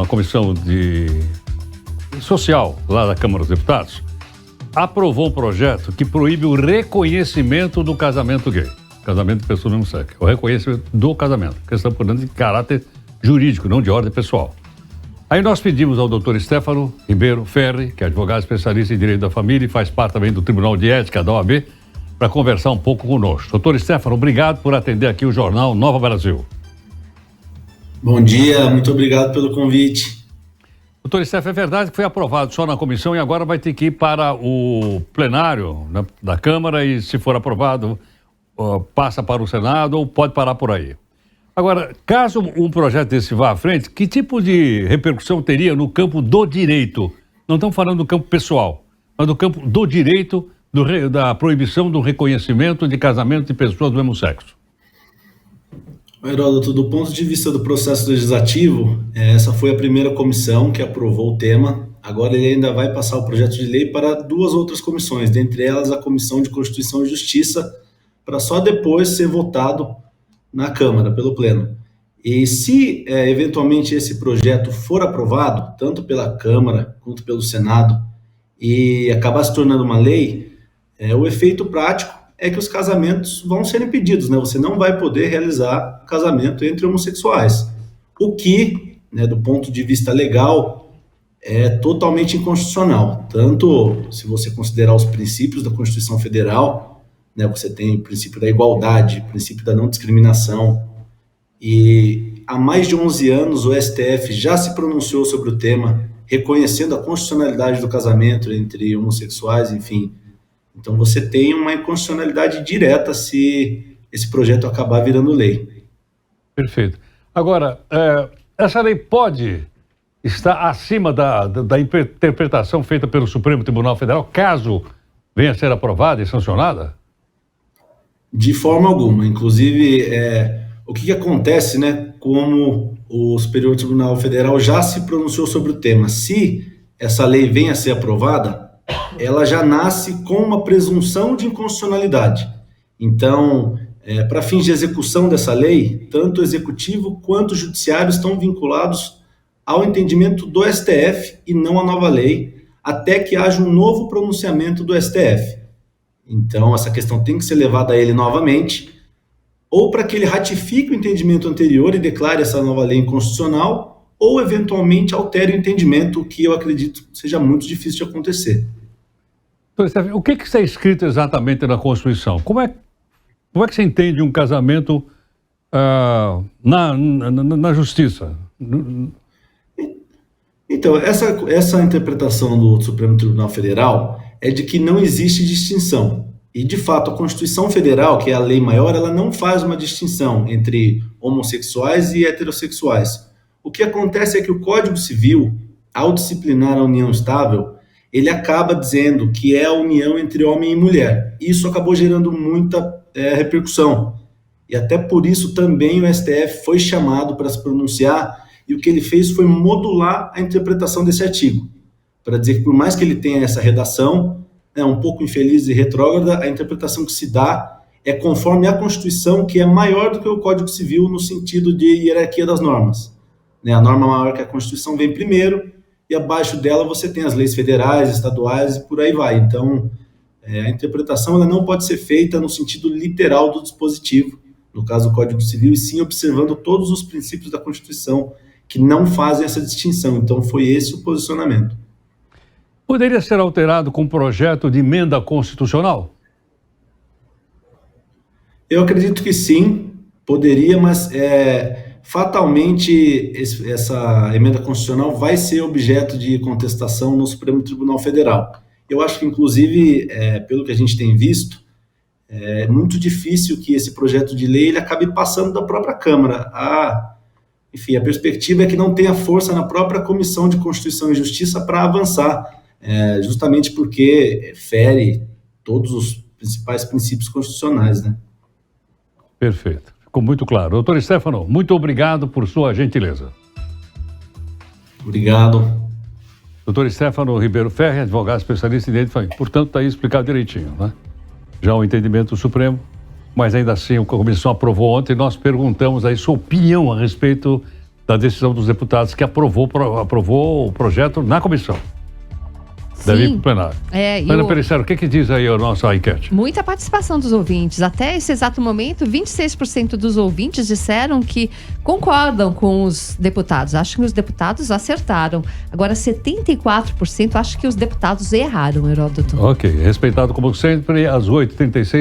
uma comissão social lá da Câmara dos Deputados, aprovou um projeto que proíbe o reconhecimento do casamento gay. Casamento de pessoas do mesmo sexo. O reconhecimento do casamento. Questão, portanto, de caráter jurídico, não de ordem pessoal. Aí nós pedimos ao doutor Stefano Ribeiro Ferri, que é advogado especialista em direito da família e faz parte também do Tribunal de Ética da OAB, para conversar um pouco conosco. Doutor Stefano, obrigado por atender aqui o Jornal Nova Brasil. Bom dia, muito obrigado pelo convite. Doutor Stefano, é verdade que foi aprovado só na comissão e agora vai ter que ir para o plenário da Câmara e, se for aprovado, passa para o Senado ou pode parar por aí. Agora, caso um projeto desse vá à frente, que tipo de repercussão teria no campo do direito? Não estamos falando do campo pessoal, mas do campo do direito, da proibição do reconhecimento de casamento de pessoas do mesmo sexo. Heródoto, do ponto de vista do processo legislativo, essa foi a primeira comissão que aprovou o tema. Agora ele ainda vai passar o projeto de lei para 2 outras comissões, dentre elas a Comissão de Constituição e Justiça, para só depois ser votado na Câmara, pelo Pleno. E se eventualmente esse projeto for aprovado, tanto pela Câmara quanto pelo Senado, e acabar se tornando uma lei, o efeito prático é que os casamentos vão ser impedidos, né? Você não vai poder realizar casamento entre homossexuais, o que, do ponto de vista legal, é totalmente inconstitucional. Tanto se você considerar os princípios da Constituição Federal, você tem o princípio da igualdade, o princípio da não discriminação, e há mais de 11 anos o STF já se pronunciou sobre o tema, reconhecendo a constitucionalidade do casamento entre homossexuais, enfim. Então você tem uma inconstitucionalidade direta se esse projeto acabar virando lei. Perfeito. Agora, essa lei pode estar acima da interpretação feita pelo Supremo Tribunal Federal, caso venha a ser aprovada e sancionada? De forma alguma. Inclusive, o que acontece, como o Superior Tribunal Federal já se pronunciou sobre o tema, se essa lei venha a ser aprovada, ela já nasce com uma presunção de inconstitucionalidade. Então, para fins de execução dessa lei, tanto o Executivo quanto o Judiciário estão vinculados ao entendimento do STF e não à nova lei, até que haja um novo pronunciamento do STF. Então, essa questão tem que ser levada a ele novamente, ou para que ele ratifique o entendimento anterior e declare essa nova lei inconstitucional, ou eventualmente altere o entendimento, o que eu acredito seja muito difícil de acontecer. O que está escrito exatamente na Constituição? Como é que você entende um casamento na Justiça? Então, essa interpretação do Supremo Tribunal Federal é de que não existe distinção. E, de fato, a Constituição Federal, que é a lei maior, ela não faz uma distinção entre homossexuais e heterossexuais. O que acontece é que o Código Civil, ao disciplinar a união estável, ele acaba dizendo que é a união entre homem e mulher. Isso acabou gerando muita repercussão. E até por isso também o STF foi chamado para se pronunciar, e o que ele fez foi modular a interpretação desse artigo, para dizer que por mais que ele tenha essa redação, um pouco infeliz e retrógrada, a interpretação que se dá é conforme a Constituição, que é maior do que o Código Civil no sentido de hierarquia das normas. A norma maior que a Constituição vem primeiro, e abaixo dela você tem as leis federais, estaduais e por aí vai. Então, a interpretação ela não pode ser feita no sentido literal do dispositivo, no caso do Código Civil, e sim observando todos os princípios da Constituição que não fazem essa distinção. Então, foi esse o posicionamento. Poderia ser alterado com um projeto de emenda constitucional? Eu acredito que sim, poderia, mas fatalmente essa emenda constitucional vai ser objeto de contestação no Supremo Tribunal Federal. Eu acho que, inclusive, pelo que a gente tem visto, é muito difícil que esse projeto de lei ele acabe passando da própria Câmara. Enfim, a perspectiva é que não tenha força na própria Comissão de Constituição e Justiça para avançar, justamente porque fere todos os principais princípios constitucionais, Perfeito. Ficou muito claro. Doutor Stefano, muito obrigado por sua gentileza. Obrigado. Doutor Stefano Ribeiro Ferri, advogado especialista em direito de família. Portanto, está aí explicado direitinho, Já o entendimento do Supremo, mas ainda assim a comissão aprovou ontem. Nós perguntamos aí sua opinião a respeito da decisão dos deputados que aprovou o projeto na comissão. Deve ir para o plenário. Ana Perissero, o que diz aí a nossa enquete? Muita participação dos ouvintes. Até esse exato momento, 26% dos ouvintes disseram que concordam com os deputados. Acham que os deputados acertaram. Agora, 74% acham que os deputados erraram, Heródoto. Ok. Respeitado como sempre, às 8h36.